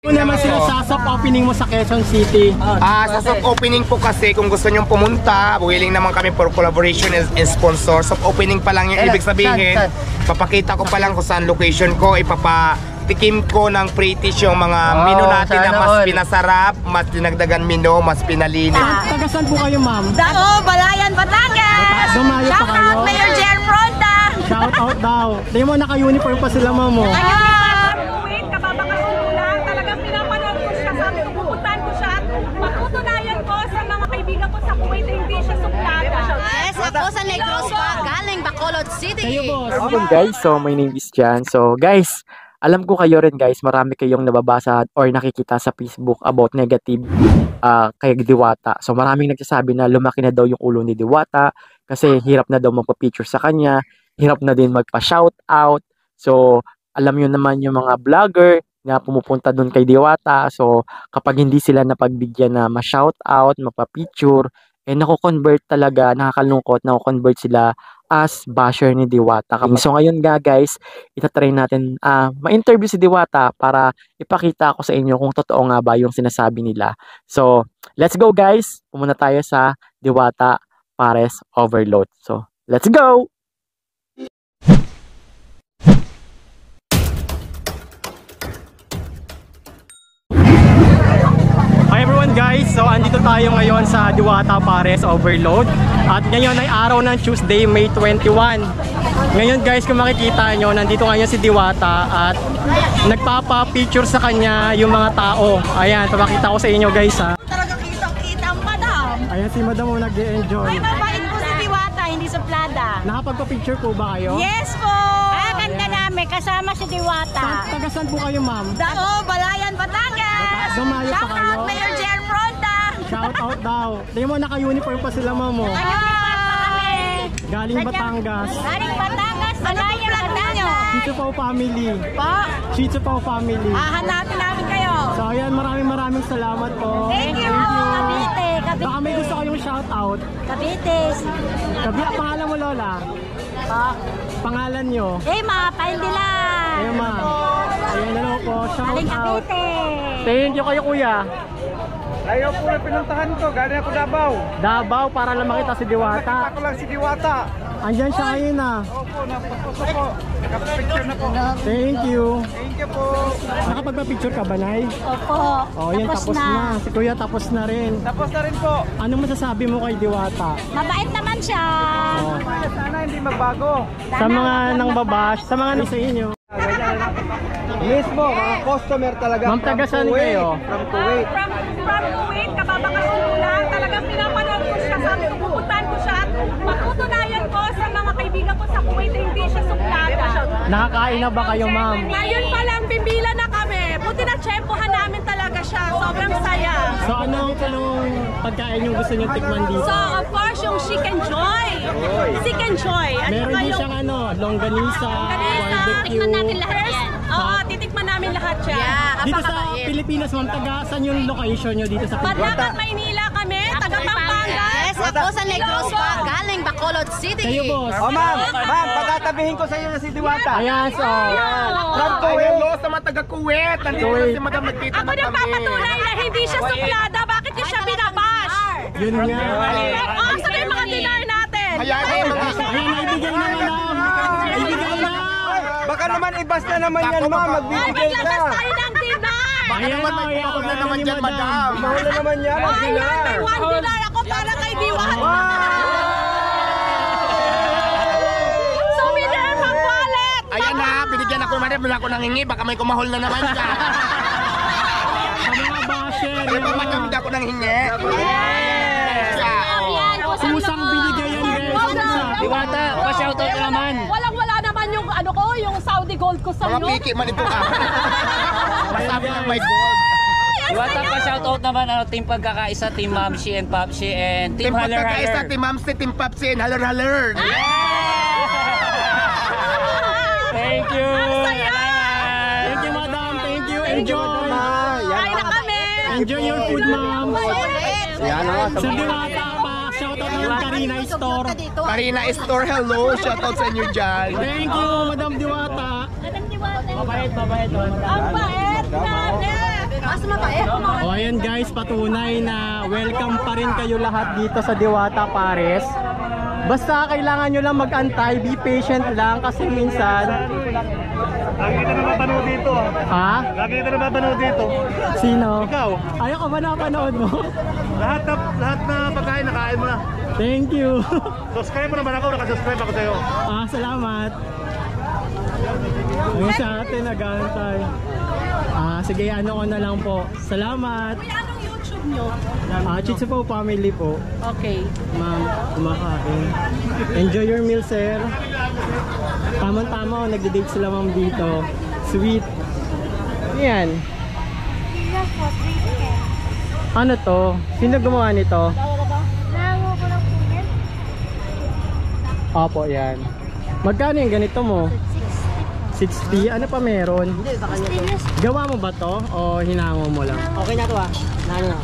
Ano naman sila sa soft opening mo sa Quezon City? Sa soft opening po kasi kung gusto nyong pumunta, willing naman kami for collaboration and sponsor. Soft opening pa lang yung ibig sabihin. Papakita ko pa lang kung saan location ko, ipapatikim ko ng British yung mga menu natin na mas pinasarap, mas dinagdagan menu, mas pinalinis. Taga saan po kayo, ma'am? Dao, Balayan, Batangas! Dumayo pa Shout kayo? out Mayor Jer Fronda! Shout out daw. Di mo naka-uniform pa sila, ma'am mo. Kuwait, kababakasunod lang. Talagang pinapanood ko siya. Sabi ko, pupuntahan ko siya. Patutunayan ko sa mga kaibigan ko sa Kuwait na hindi siya suplada. Yes, ako sa Negros pa, galing Bacolod City! Kayo, boss. Hello guys, so my name is Jan. So guys, alam ko kayo rin guys, marami kayong nababasa or nakikita sa Facebook about negative kay Diwata. So maraming nagsasabi na lumaki na daw yung ulo ni Diwata kasi hirap na daw magpa-picture sa kanya, hirap na din magpa-shoutout. So alam nyo naman yung mga vlogger na pumupunta doon kay Diwata. So kapag hindi sila napagbigyan na ma-shoutout, magpa-picture, nako-convert talaga, nakakalungkot, nako-convert sila as basher ni Diwata. So ngayon nga guys, itatry natin ma-interview si Diwata para ipakita ko sa inyo kung totoo nga ba yung sinasabi nila. So let's go guys, pumunta tayo sa Diwata Pares Overload. So let's go! Hi everyone guys, so andito tayo ngayon sa Diwata Pares Overload at ngayon ay araw ng Tuesday, May 21. Ngayon guys, kung makikita nyo, nandito ngayon si Diwata at nagpapa-picture sa kanya yung mga tao. Ayan, papakita ko sa inyo guys ha. Talaga kitang-kita ang madam! Ayan si madam mo nag-e-enjoy. Ay, mabait po si Diwata, hindi suplada. Nakapagpa-picture po ba kayo? Yes po! Ganda namin, kasama si Diwata. Taga saan po kayo, ma'am? Dao, Balayan, Batangas! Dumayo pa Shout kayo? out Mayor Jer Fronda! Shout out daw. Di mo naka-uniform pa sila, ma'am mo. Galing Batangas. Galing Batangas, Balayan, Batangas! Chito Pao family. Po, Chito Pao family. hahanapin namin kayo. So ayan, maraming salamat po. Thank you! Cavite, Baka may gusto kayong shout out. Cavite. Pangalan mo, Lola? Pangalan nyo? Ma, pahindilan. Ayan, ma'am. Ayan, hello po. Shout Galing out. Cavite. Thank you kayo, kuya. Ayaw po na pinuntahan ko, galing ako Davao. Davao para lang makita si Diwata. Ako lang si Diwata. Andyan siya ngayon na. Opo, napapuso po. Nakapicture na po. Thank you. Thank you po. Nakapagpa-picture ka ba, Nay? Opo. Oh, yan, tapos na. Si kuya tapos na rin. Tapos na rin po. Anong masasabi mo kay Diwata? Mabait naman siya. Sana hindi magbago. Sa mga nang babash, sa mga nasa inyo. Mismo, mga customer talaga. Ma'am, taga saan kayo? From Kuwait. From Kuwait, kababakasunod lang. Talagang pinapanood ko siya. Sabi ko, pupuntahan ko siya. Patutunayan ko sa mga kaibigan ko sa Kuwait na hindi siya suplada. Nakakain na ba kayo, ma'am? Ngayon pa lang, bimbila na kami. Buti na tsempohan namin talaga siya. Sobrang saya. So anong pagkain yung gusto niyo tikman dito? So, of course, yung Chicken Joy. Chicken Joy. At Meron saka din yung siyang longganisa, barbecue. Tikman natin lahat yan. Oo, titikman namin lahat siya. Dito sa Pilipinas, ma'am, taga saan yung location nyo dito sa Pilipinas? Padlakan, Maynila kami. Taga Pampanga. Yes, ako sa Negros pa, galing Bacolod City. Kayo, boss. Oh, ma'am, patatabihin ko sa iyo na si Diwata. Ayan, so. From Kuwait. Hello sa mga taga Kuwait. Nandito na si Madam, nagkita Ako na nang kami. papatunay na hindi siya suplada. Bakit niya siya binabash? Yun nga. Oo, sabi yung mga dinar natin. Ayan, Ayan, naibigay na, ma'am. Naibigay na. baka naman ibas na naman yan, ma'am. Magbibigay Maglabas ka. tayo ng dinar. Baka naman may mahal na naman dyan, madam. Mahal na naman yan. Oh, ayan, may $1 ako para kay Diwata. So, winner, mag-wallet. Ayan na, binigyan ako, madam. Wala ko nangingi. Baka may kumahol na naman ka. Sa mga basher. Di ba, madam, hindi ako nanghingi? Kusang binigay yan, guys. Diwata, pa-shoutout ka naman. Walang-wala naman yung ano ko, yung Saudi gold ko sa Mga iyo. piki man ito ka. Masabi ng may gold. Diwata, pa-shoutout naman Team Pagkakaisa, Team Mamshi and Popshi and Team Team Haller Pagkakaisa, Haller. Team Mamsi, Team Papsi, and Haller Haller. Thank you. Thank you, madam. Thank you. Enjoy. Kain na kami. Enjoy your food, ma'am. Yan o. Sa Diwata pa, shoutout ng Karina Store. Karina Store, hello. Shoutout sa inyo dyan. Thank you, Madam Diwata. Mabait, mabait. Ang bait natin. ayan guys, patunay na welcome pa rin kayo lahat dito sa Diwata Pares. Basta kailangan nyo lang mag-antay, be patient lang kasi minsan... Lagi kita na mapanood dito. Ha? Lagi kita na mapanood dito. Sino? Ikaw. Ayaw ka ba napanood mo? Lahat na pagkain nakain mo na. Thank you. Subscribe mo naman ako, nakasubscribe ako sa'yo. Salamat. Yung sa atin nag-antay. Sige, ano ko na lang po. Salamat. Kuya, anong YouTube nyo? Chitsu po family po. Okay. Ma'am, kumakain. Enjoy your meal, sir. Tama-tama, nagde-date sila ma'am dito. Sweet. Yan. Ano to? Sino gumawa nito? Opo, yan. Magkano yung ganito mo? 60. Ano pa meron? Gawa mo ba to? O hinango mo lang? Okay na to Nano na.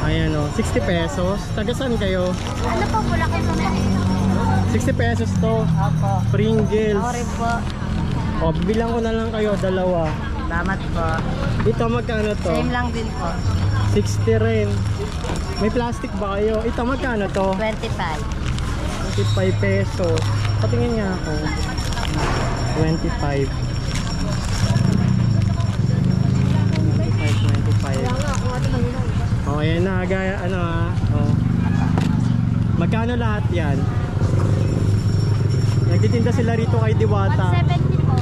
Ayan o, 60 pesos. Taga saan kayo? Ano po, Bulacan po na 60 pesos to. Opo. Pringles. Sorry po. O, bilang ko na lang kayo, dalawa. Salamat po. Dito magkano to? Same lang din po. 60 rin. May plastic ba kayo? Ito magkano to? 25. 25 pesos. Patingin nga ako. 25. 25. Oh, ayan na. Gaya, ano oh. Magkano lahat yan? Nagtitinda sila rito kay Diwata. 170 po.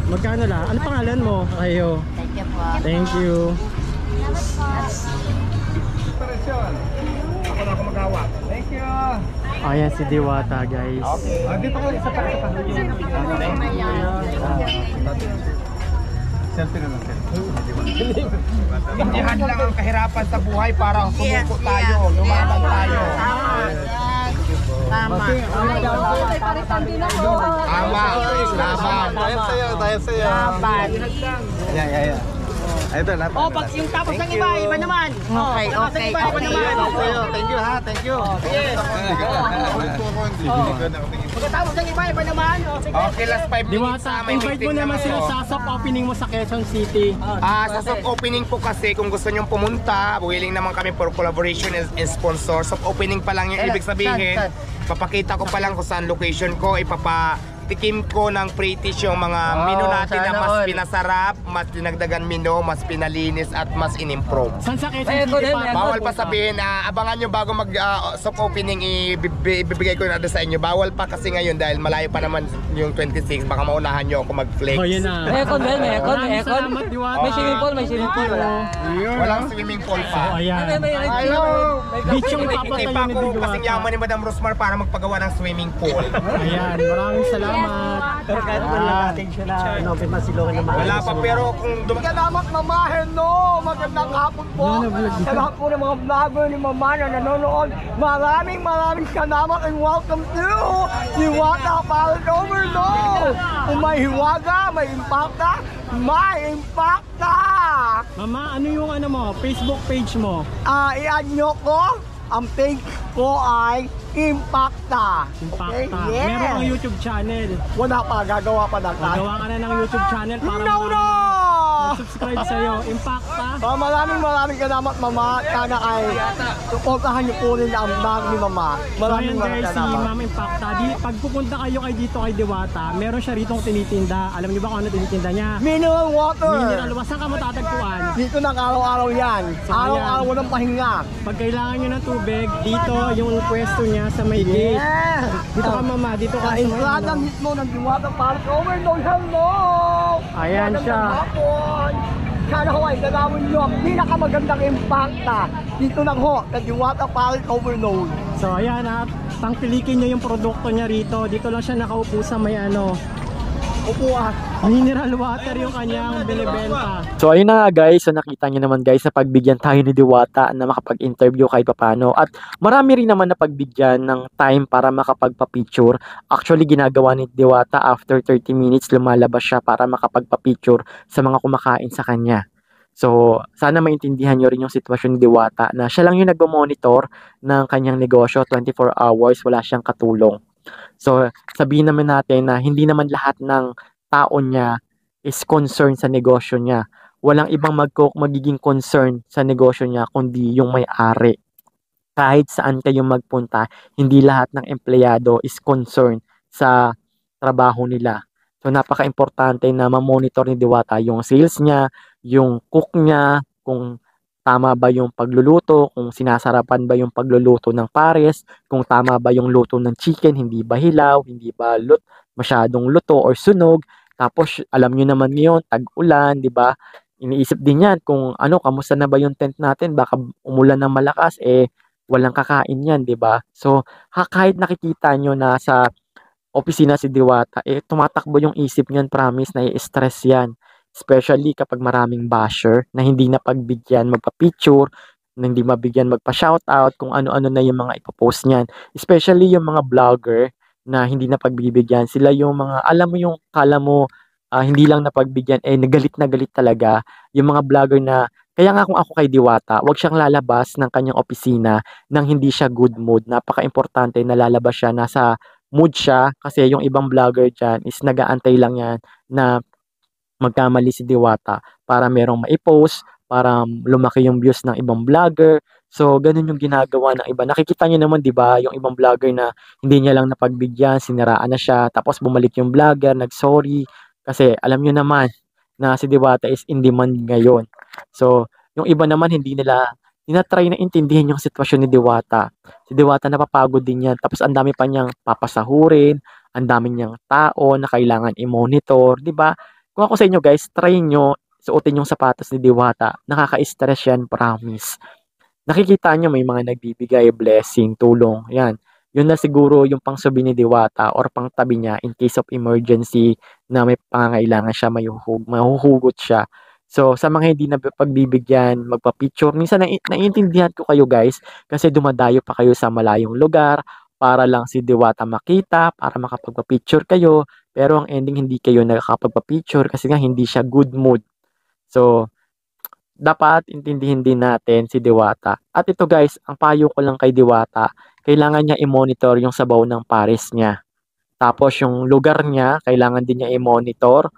Magkano lang? Ano pangalan mo? Kayo. Thank you po. Thank you. Ako na ako magawa. Thank you. Ayan si Diwata, guys. Dito ko sa pa. Selfie na lang. Ganyan lang ang kahirapan sa buhay para sumuko tayo, lumaban tayo. Tama. Tama. Laban. Tayo sa'yo. Laban. Yeah. Ito, lahat. Pag yung tapos ng iba naman. Okay, okay. Ako naman. Thank you ha, thank you. Yes. Pagkatapos ng iba naman. Okay, last 5 minutes Diwata, na may invite mo meeting naman ako. sila sa soft opening mo sa Quezon City. Sa soft opening po kasi kung gusto nyong pumunta, willing naman kami for collaboration and sponsor. Soft opening pa lang yung ibig sabihin. Papakita ko pa lang kung saan location ko, ipapatikim ko ng pre-dish yung mga menu natin na mas pinasarap, mas dinagdagan menu, mas pinalinis at mas inimprove. Saan sa Quezon City para? Bawal pa sabihin, abangan nyo bago mag soft opening, ibibigay ko na sa inyo. Bawal pa kasi ngayon dahil malayo pa naman yung 26, baka maunahan nyo ako mag-flex. Oh, yun na. May aircon, Maraming salamat, Diwata. May swimming pool, may swimming pool. Walang swimming pool pa. Oh, ayan. Beach yung papatayo Ipa ni ko kasing yaman Diwata. ni Madam Rosmar para magpagawa ng swimming pool. Ayan, maraming salamat. Pero kahit wala natin siya na inopit masilokin na Wala pa pero kung Salamat mamahin, no! Magandang hapon po! Sa lahat po ng mga vlogger ni Mama na nanonood, maraming salamat and welcome to Diwata Pares Overload! Kung may hiwaga, may impacta, may impacta! Mama, ano yung ano mo? Facebook page mo? I-add nyo ko, ang page ko ay Impacta. Impacta. Okay? Meron kang YouTube channel. Wala pa, gagawa pa ng Magawa ka na ng YouTube channel para No! subscribe sa'yo. Impacta. Maraming salamat, Mama. Sana ay supportahan niyo po rin ang vlog ni Mama. So Maraming ayan guys, si salamat. Ma'am Impacta. Pag pupunta kayo dito kay Diwata, meron siya rito tinitinda. Alam niyo ba kung ano tinitinda niya? Mineral water. Mineral water. Saan ka matatagpuan? Dito nang araw-araw yan. So, Araw-araw ayan. walang pahinga. Pag kailangan nyo ng tubig, dito yung pwesto niya sa may gate. Yeah. Dito ka mama, dito ka Sa sa may entrada ano. mismo ng Diwata Pares Overload. Hello! Ayan siya. Magandang hapon. Sana ho ay dalawin nyo ang pinakamagandang impacta. Dito lang ho, sa Diwata Pares Overload. So ayan ha, tangkilikin nyo yung produkto niya rito. Dito lang siya nakaupo sa may ano, Upuan. mineral water yung kanyang binibenta. So ayun na nga guys, so nakita nyo naman guys na pagbigyan tayo ni Diwata na makapag-interview kahit papano at marami rin naman na pagbigyan ng time para makapagpa-picture. Actually ginagawa ni Diwata after 30 minutes lumalabas siya para makapagpa-picture sa mga kumakain sa kanya. So sana maintindihan nyo rin yung sitwasyon ni Diwata na siya lang yung nagmo-monitor ng kanyang negosyo 24 hours, wala siyang katulong. So sabihin naman natin na hindi naman lahat ng tao niya is concerned sa negosyo niya. walang ibang magiging concern sa negosyo niya kundi yung may-ari. Kahit saan kayo magpunta, hindi lahat ng empleyado is concerned sa trabaho nila. So napaka-importante na ma-monitor ni Diwata yung sales niya, yung cook niya, kung tama ba yung pagluluto, kung sinasarapan ba yung pagluluto ng pares, kung tama ba yung luto ng chicken, hindi ba hilaw, hindi ba masyadong luto or sunog. Tapos alam niyo naman ngayon, tag-ulan, 'di ba? Iniisip din 'yan kung ano, kamusta na ba yung tent natin, baka umulan ng malakas walang kakain 'yan, 'di ba? So kahit nakikita niyo na sa opisina si Diwata, tumatakbo yung isip niyan, promise, nai-stress yan. Especially kapag maraming basher na hindi napagbigyan magpa-picture, na hindi mabigyan magpa-shoutout, kung ano-ano na yung mga ipopost niyan. Especially yung mga vlogger na hindi napagbibigyan. Sila yung mga, alam mo yung, kala mo, hindi lang napagbigyan, na galit talaga. Yung mga vlogger na, kaya nga kung ako kay Diwata, wag siyang lalabas ng kanyang opisina nang hindi siya good mood. Napaka-importante na lalabas siya, nasa mood siya, kasi yung ibang vlogger dyan is nag-aantay lang yan na magkamali si Diwata para merong maipost, para lumaki yung views ng ibang vlogger. So, ganun yung ginagawa ng iba. Nakikita niyo naman, di ba, yung ibang vlogger na hindi niya lang napagbigyan, siniraan na siya, tapos bumalik yung vlogger, nag-sorry, kasi alam niyo naman na si Diwata is in demand ngayon. So, yung iba naman hindi nila tinatry na intindihin yung sitwasyon ni Diwata. Si Diwata napapagod din yan. Tapos ang dami pa niyang papasahurin, ang dami niyang tao na kailangan i-monitor, 'di ba? Kung ako sa inyo guys, try nyo suotin yung sapatos ni Diwata. Nakaka-stress yan, promise. Nakikita nyo may mga nagbibigay blessing, tulong. Yan. Yun na siguro yung pangsabi ni Diwata or pangtabi niya in case of emergency na may pangangailangan siya, mahuhugot siya. So, sa mga hindi na pagbibigyan, magpa-picture, minsan naiintindihan ko kayo guys kasi dumadayo pa kayo sa malayong lugar para lang si Diwata makita, para makapagpa-picture kayo. Pero ang ending hindi kayo nakakapagpa-picture kasi nga hindi siya good mood. So, dapat intindihin din natin si Diwata. At ito guys, ang payo ko lang kay Diwata, kailangan niya i-monitor yung sabaw ng pares niya. Tapos yung lugar niya, kailangan din niya i-monitor.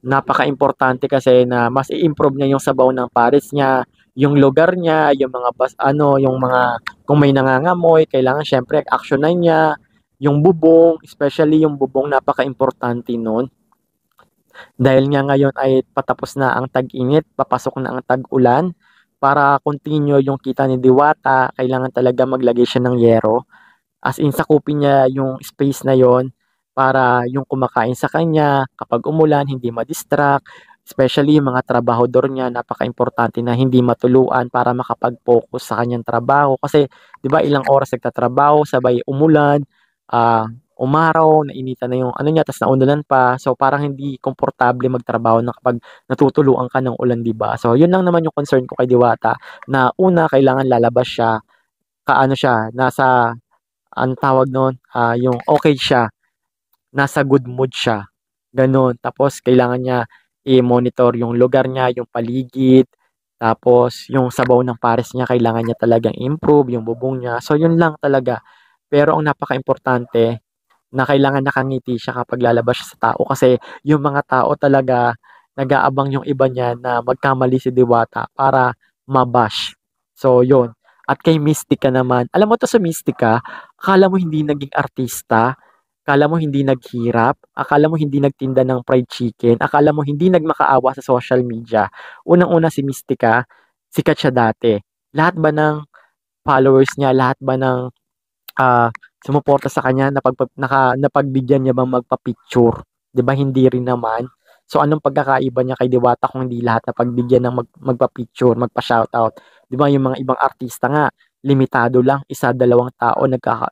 Napaka-importante kasi na mas i-improve niya yung sabaw ng pares niya, yung lugar niya, yung mga yung mga kung may nangangamoy, kailangan syempre aksyonan niya. Yung bubong, especially yung bubong, napaka-importante nun. Dahil nga ngayon ay patapos na ang tag-init, papasok na ang tag-ulan. Para continue yung kita ni Diwata, kailangan talaga maglagay siya ng yero. As in, sakupin niya yung space na yon para yung kumakain sa kanya, kapag umulan, hindi ma-distract. Especially yung mga trabahador niya, napaka-importante na hindi matuluan para makapag-focus sa kanyang trabaho. Kasi, di ba, ilang oras nagtatrabaho, sabay umulan, umaraw, nainitan na yung ano niya, tapos naunulan pa. So, parang hindi komportable magtrabaho na kapag natutuluan ka ng ulan, di ba? So, yun lang naman yung concern ko kay Diwata, na una, kailangan lalabas siya, kaano siya, nasa, ang tawag noon, yung okay siya, nasa good mood siya. Ganon. Tapos, kailangan niya i-monitor yung lugar niya, yung paligid, tapos, yung sabaw ng pares niya, kailangan niya talagang improve, yung bubong niya. So, yun lang talaga. Pero ang napaka-importante na kailangan nakangiti siya kapag lalabas siya sa tao kasi yung mga tao talaga nag-aabang yung iba niya na magkamali si Diwata para mabash. So, yun. At kay Mystica naman, alam mo to sa Mystica, akala mo hindi naging artista, akala mo hindi naghirap, akala mo hindi nagtinda ng fried chicken, akala mo hindi nagmakaawa sa social media. Unang-una si Mystica, sikat siya dati. Lahat ba ng followers niya, lahat ba ng sumuporta sa kanya, napagbigyan niya bang magpa-picture? 'Di ba hindi rin naman? So anong pagkakaiba niya kay Diwata kung hindi lahat napagbigyan ng magpa-picture, magpa-shoutout? 'Di ba yung mga ibang artista nga, limitado lang, isa, dalawang tao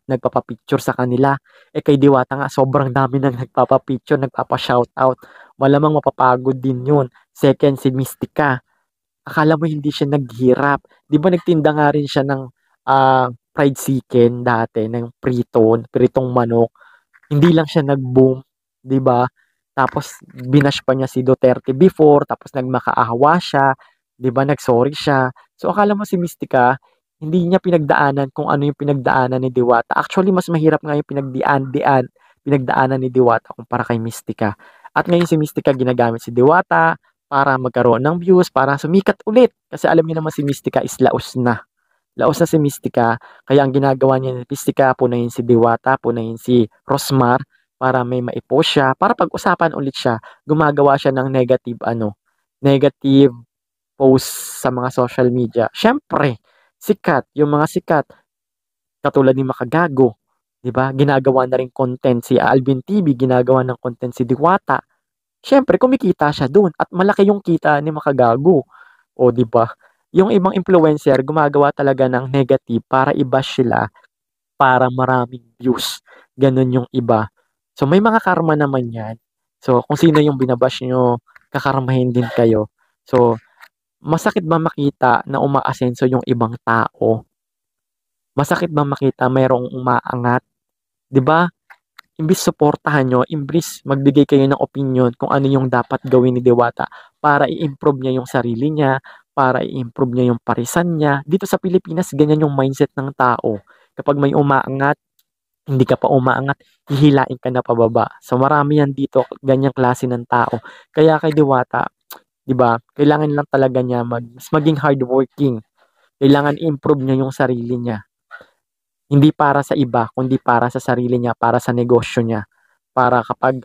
nagpapa-picture sa kanila. Kay Diwata nga, sobrang dami nang nagpapa-picture, nagpapa-shoutout. Malamang mapapagod din yun. Second, si Mystica. Akala mo hindi siya naghirap. 'Di ba nagtinda nga rin siya ng fried chicken dati, ng pritong manok. Hindi lang siya nag-boom, 'di ba? Tapos binash pa niya si Duterte before, tapos nagmakaawa siya, 'di ba? Nagsorry siya. So akala mo si Mystica, hindi niya pinagdaanan kung ano yung pinagdaanan ni Diwata. Actually, mas mahirap nga yung pinagdaanan ni Diwata kumpara kay Mystica. At ngayon si Mystica ginagamit si Diwata para magkaroon ng views, para sumikat ulit. Kasi alam niyo naman si Mystica is laos na. Laos na si Mystica, kaya ang ginagawa niya ni Mystica, punahin si Diwata, punahin si Rosmar, para may maipost siya, para pag-usapan ulit siya, gumagawa siya ng negative post sa mga social media. Siyempre, sikat, yung mga sikat, katulad ni Makagago, 'di ba? Ginagawa na rin content si Alvin TV, ginagawa ng content si Diwata. Siyempre, kumikita siya doon at malaki yung kita ni Makagago. O 'di ba? Yung ibang influencer gumagawa talaga ng negative para i-bash sila para maraming views. Ganun yung iba. So may mga karma naman 'yan. So kung sino yung binabash nyo, kakarmahin din kayo. So masakit ba makita na umaasenso yung ibang tao? Masakit ba makita mayroong umaangat? 'Di ba? Imbis suportahan nyo, imbis magbigay kayo ng opinion kung ano yung dapat gawin ni Diwata para i-improve niya yung sarili niya, para i-improve niya yung parisan niya. Dito sa Pilipinas, ganyan yung mindset ng tao. Kapag may umaangat, hindi ka pa umaangat, hihilain ka na pababa. So marami yan dito, ganyang klase ng tao. Kaya kay Diwata, 'di ba? Kailangan lang talaga niya mas maging hardworking. Kailangan i-improve niya yung sarili niya. Hindi para sa iba, kundi para sa sarili niya, para sa negosyo niya. Para kapag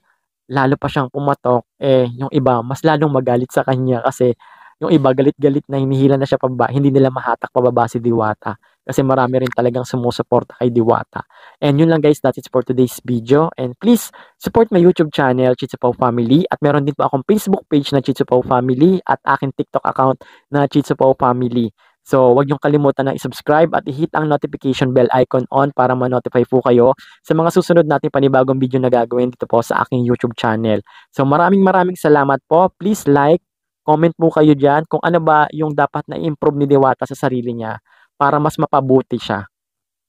lalo pa siyang pumatok, yung iba mas lalong magalit sa kanya kasi yung iba galit-galit na hinihila na siya pababa, hindi nila mahatak pababa si Diwata. Kasi marami rin talagang sumusuporta kay Diwata. And yun lang guys, that's it for today's video. And please, support my YouTube channel, Chitsupao Family. At meron din po akong Facebook page na Chitsupao Family at aking TikTok account na Chitsupao Family. So, huwag niyong kalimutan na i-subscribe at i-hit ang notification bell icon on para ma-notify po kayo sa mga susunod nating panibagong video na gagawin dito po sa aking YouTube channel. So, maraming salamat po. Please like, comment po kayo dyan kung ano ba yung dapat na improve ni Diwata sa sarili niya para mas mapabuti siya.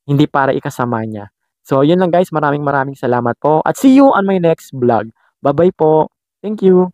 Hindi para ikasama niya. So, yun lang guys. Maraming salamat po. At see you on my next vlog. Bye-bye po. Thank you.